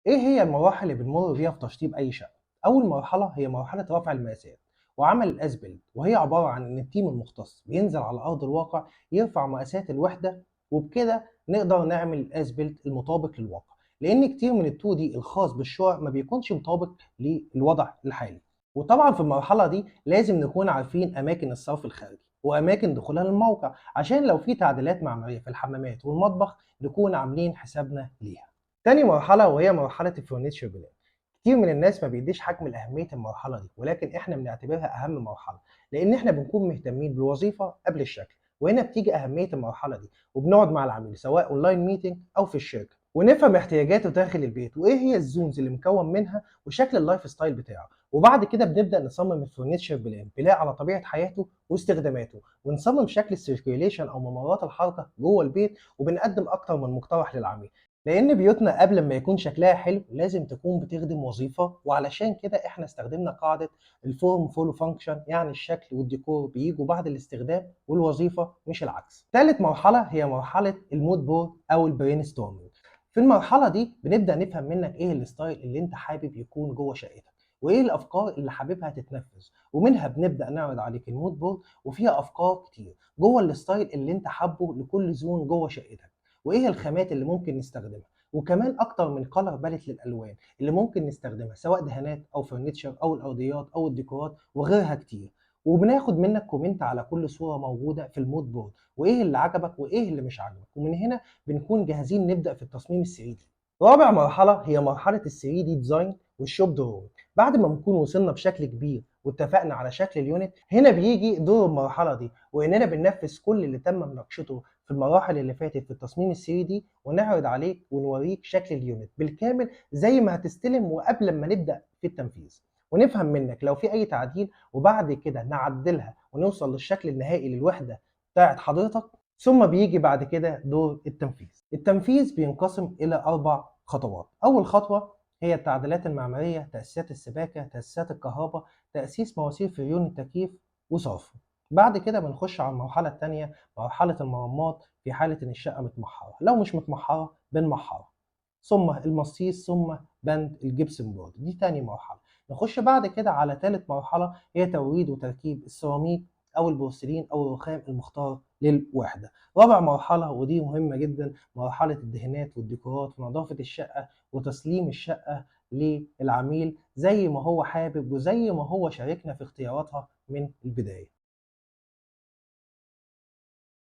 إيه هي المراحل اللي بنمر بيها في تشطيب أي شقة؟ أول مرحلة هي مرحلة رفع المقاسات وعمل الأسبلت، وهي عبارة عن إن التيم المختص بينزل على أرض الواقع يرفع مقاسات الوحدة، وبكده نقدر نعمل الأسبلت المطابق للواقع، لأن كتير من ال2D الخاص بالشقق ما بيكونش مطابق للوضع الحالي. وطبعا في المرحلة دي لازم نكون عارفين أماكن الصرف الخارجي وأماكن دخولها للموقع، عشان لو في تعديلات معمارية في الحمامات والمطبخ نكون عاملين حسابنا ليها. تاني مرحلة وهي مرحلة الفurniture بلان. كتير من الناس ما بيديش حجم لأهمية المرحلة دي، ولكن احنا بنعتبرها أهم مرحلة، لأن احنا بنكون مهتمين بالوظيفة قبل الشكل. وهنا بتيجي أهمية المرحلة دي، وبنقعد مع العميل سواء اونلاين ميتنج أو في الشركة، ونفهم احتياجاته داخل البيت وإيه هي الزونز اللي مكون منها وشكل اللايف ستايل بتاعه. وبعد كده بنبدأ نصمم الفurniture بلان بناء على طبيعة حياته واستخداماته، ونصمم شكل السيركيوليشن أو ممرات الحركة جوه البيت، وبنقدم أكتر من مقترح للعميل، لأن بيوتنا قبل ما يكون شكلها حلو لازم تكون بتخدم وظيفة. وعلشان كده احنا استخدمنا قاعدة الفورم فولو فانكشن، يعني الشكل والديكور بيجوا بعد الاستخدام والوظيفة مش العكس. ثالث مرحلة هي مرحلة المود بورد أو البرين ستورمينج. في المرحلة دي بنبدأ نفهم منك ايه الستايل اللي انت حابب يكون جوه شقتك، وايه الافكار اللي حاببها تتنفذ، ومنها بنبدأ نعرض عليك المود بورد، وفيها افكار كتير جوه الستايل اللي انت حابه لكل زون جوه شقتك، وايه الخامات اللي ممكن نستخدمها، وكمان اكتر من كلر باليت للالوان اللي ممكن نستخدمها سواء دهانات او فرنتشر او الارضيات او الديكورات وغيرها كتير. وبناخد منك كومنت على كل صورة موجودة في المود بورد، وايه اللي عجبك وايه اللي مش عجبك، ومن هنا بنكون جاهزين نبدأ في التصميم ال3D. رابع مرحلة هي مرحلة ال3D ديزاين والشوب دروينج. بعد ما بنكون وصلنا بشكل كبير واتفقنا على شكل اليونت، هنا بيجي دور المرحلة دي، وإننا بننفذ كل اللي تم مناقشته في المراحل اللي فاتت في التصميم ال3D، ونعرض عليك ونوريك شكل اليونت بالكامل زي ما هتستلم وقبل ما نبدأ في التنفيذ، ونفهم منك لو في أي تعديل، وبعد كده نعدلها ونوصل للشكل النهائي للوحدة بتاعت حضرتك. ثم بيجي بعد كده دور التنفيذ. التنفيذ بينقسم إلى 4 خطوات. أول خطوة هي التعديلات المعمارية، تأسيسات السباكة، تأسيسات الكهرباء، تأسيس مواسير فريون التكييف وصرفه. بعد كده بنخش على المرحلة التانية، مرحلة المرمات، في حالة إن الشقة متمحرة، لو مش متمحرة بنمحرها، ثم المصيص، ثم بند الجبسن بورد، دي تاني مرحلة. نخش بعد كده على تالت مرحلة، هي توريد وتركيب السيراميك أو البورسلين أو الرخام المختار للوحدة. رابع مرحلة ودي مهمة جدا، مرحلة الدهانات والديكورات ونظافة الشقة وتسليم الشقة للعميل زي ما هو حابب وزي ما هو شاركنا في اختياراتها من البداية.